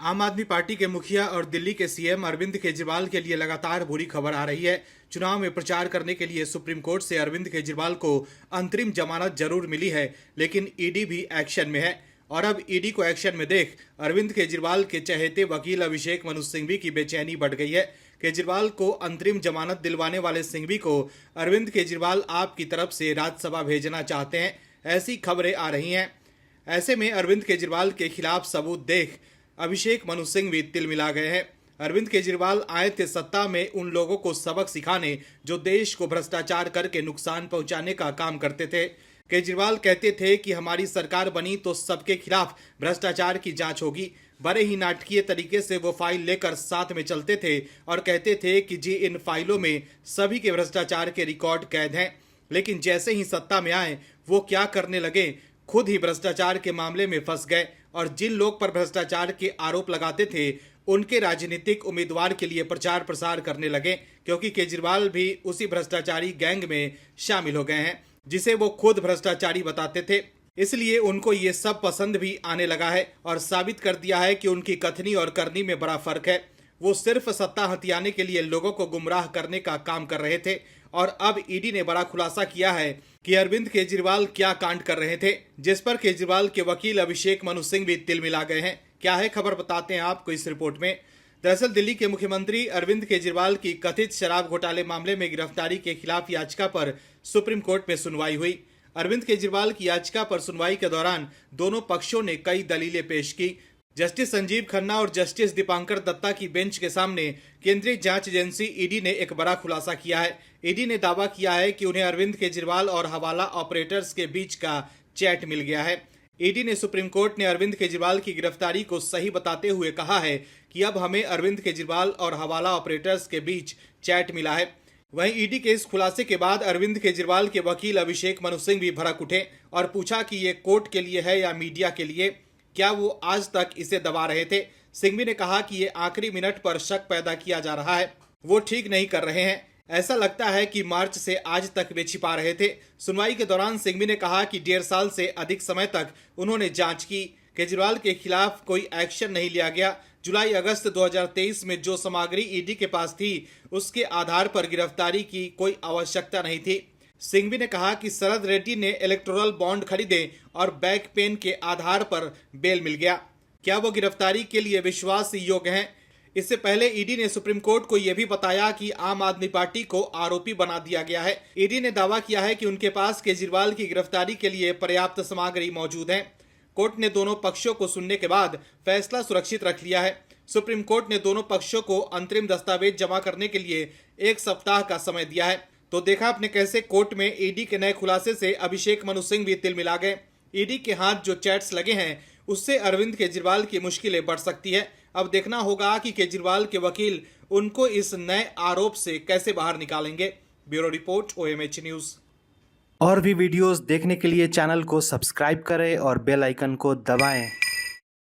आम आदमी पार्टी के मुखिया और दिल्ली के सीएम अरविंद केजरीवाल के लिए लगातार बुरी खबर आ रही है। चुनाव में प्रचार करने के लिए सुप्रीम कोर्ट से अरविंद केजरीवाल को अंतरिम जमानत जरूर मिली है, लेकिन ईडी भी एक्शन में है। और अब ईडी को एक्शन में देख अरविंद केजरीवाल के चहेते वकील अभिषेक मनु सिंघवी की बेचैनी बढ़ गई है। केजरीवाल को अंतरिम जमानत दिलवाने वाले सिंघवी को अरविंद केजरीवाल आपकी तरफ से राज्यसभा भेजना चाहते हैं, ऐसी खबरें आ रही हैं। ऐसे में अरविंद केजरीवाल के खिलाफ सबूत देख अभिषेक मनु सिंघवी तिलमिला गए हैं। अरविंद केजरीवाल आए थे सत्ता में उन लोगों को सबक सिखाने जो देश को भ्रष्टाचार करके नुकसान पहुंचाने का काम करते थे। केजरीवाल कहते थे कि हमारी सरकार बनी तो सबके खिलाफ भ्रष्टाचार की जांच होगी। बड़े ही नाटकीय तरीके से वो फाइल लेकर साथ में चलते थे और कहते थे कि जी इन फाइलों में सभी के भ्रष्टाचार के रिकॉर्ड कैद हैं। लेकिन जैसे ही सत्ता में आए वो क्या करने लगे, खुद ही भ्रष्टाचार के मामले में फंस गए और जिन लोग पर भ्रष्टाचार के आरोप लगाते थे उनके राजनीतिक उम्मीदवार के लिए प्रचार प्रसार करने लगे, क्योंकि केजरीवाल भी उसी भ्रष्टाचारी गैंग में शामिल हो गए हैं जिसे वो खुद भ्रष्टाचारी बताते थे। इसलिए उनको ये सब पसंद भी आने लगा है और साबित कर दिया है कि उनकी कथनी और करनी में बड़ा फर्क है। वो सिर्फ सत्ता हथियाने के लिए लोगों को गुमराह करने का काम कर रहे थे और अब ईडी ने बड़ा खुलासा किया है कि अरविंद केजरीवाल क्या कांड कर रहे थे, जिस पर केजरीवाल के वकील अभिषेक मनु सिंघवी तिलमिला गए हैं। क्या है खबर, बताते हैं आपको इस रिपोर्ट में। दरअसल दिल्ली के मुख्यमंत्री अरविंद केजरीवाल की कथित शराब घोटाले मामले में गिरफ्तारी के खिलाफ याचिका पर सुप्रीम कोर्ट में सुनवाई हुई। अरविंद केजरीवाल की याचिका पर सुनवाई के दौरान दोनों पक्षों ने कई दलीलें पेश की। जस्टिस संजीव खन्ना और जस्टिस दीपांकर दत्ता की बेंच के सामने केंद्रीय जांच एजेंसी ईडी ने एक बड़ा खुलासा किया है। ईडी ने दावा किया है कि उन्हें अरविंद केजरीवाल और हवाला ऑपरेटर्स के बीच का चैट मिल गया है। ईडी ने सुप्रीम कोर्ट ने अरविंद केजरीवाल की गिरफ्तारी को सही बताते हुए कहा है कि अब हमें अरविंद केजरीवाल और हवाला ऑपरेटर्स के बीच चैट मिला है। वहीं ईडी के इस खुलासे के बाद अरविंद केजरीवाल के वकील अभिषेक मनु सिंघवी भी भड़क उठे और पूछा कि ये कोर्ट के लिए है या मीडिया के लिए, क्या वो आज तक इसे दबा रहे थे। सिंघवी ने कहा कि ये आखिरी मिनट पर शक पैदा किया जा रहा है, वो ठीक नहीं कर रहे हैं। ऐसा लगता है कि मार्च से आज तक वे छिपा रहे थे। सुनवाई के दौरान सिंघवी ने कहा कि 1.5 साल से अधिक समय तक उन्होंने जांच की, केजरीवाल के खिलाफ कोई एक्शन नहीं लिया गया। जुलाई अगस्त 2023 में जो सामग्री ईडी के पास थी उसके आधार पर गिरफ्तारी की कोई आवश्यकता नहीं थी। सिंघवी ने कहा कि शरद रेड्डी ने इलेक्टोरल बॉन्ड खरीदे और बैक पेन के आधार पर बेल मिल गया। क्या वो गिरफ्तारी के लिए विश्वास योग्य हैं? इससे पहले ईडी ने सुप्रीम कोर्ट को यह भी बताया कि आम आदमी पार्टी को आरोपी बना दिया गया है। ईडी ने दावा किया है कि उनके पास केजरीवाल की गिरफ्तारी के लिए पर्याप्त सामग्री मौजूद है। कोर्ट ने दोनों पक्षों को सुनने के बाद फैसला सुरक्षित रख लिया है। सुप्रीम कोर्ट ने दोनों पक्षों को अंतरिम दस्तावेज जमा करने के लिए 1 सप्ताह का समय दिया है। तो देखा आपने कैसे कोर्ट में ईडी के नए खुलासे से अभिषेक मनु सिंघवी तिलमिला गए। ईडी के हाथ जो चैट्स लगे हैं उससे अरविंद केजरीवाल की मुश्किलें बढ़ सकती है। अब देखना होगा कि केजरीवाल के वकील उनको इस नए आरोप से कैसे बाहर निकालेंगे। Bureau report, OMH news. और भी वीडियोस देखने के लिए चैनल को सब्सक्राइब करें और बेल आइकन को दबाएं।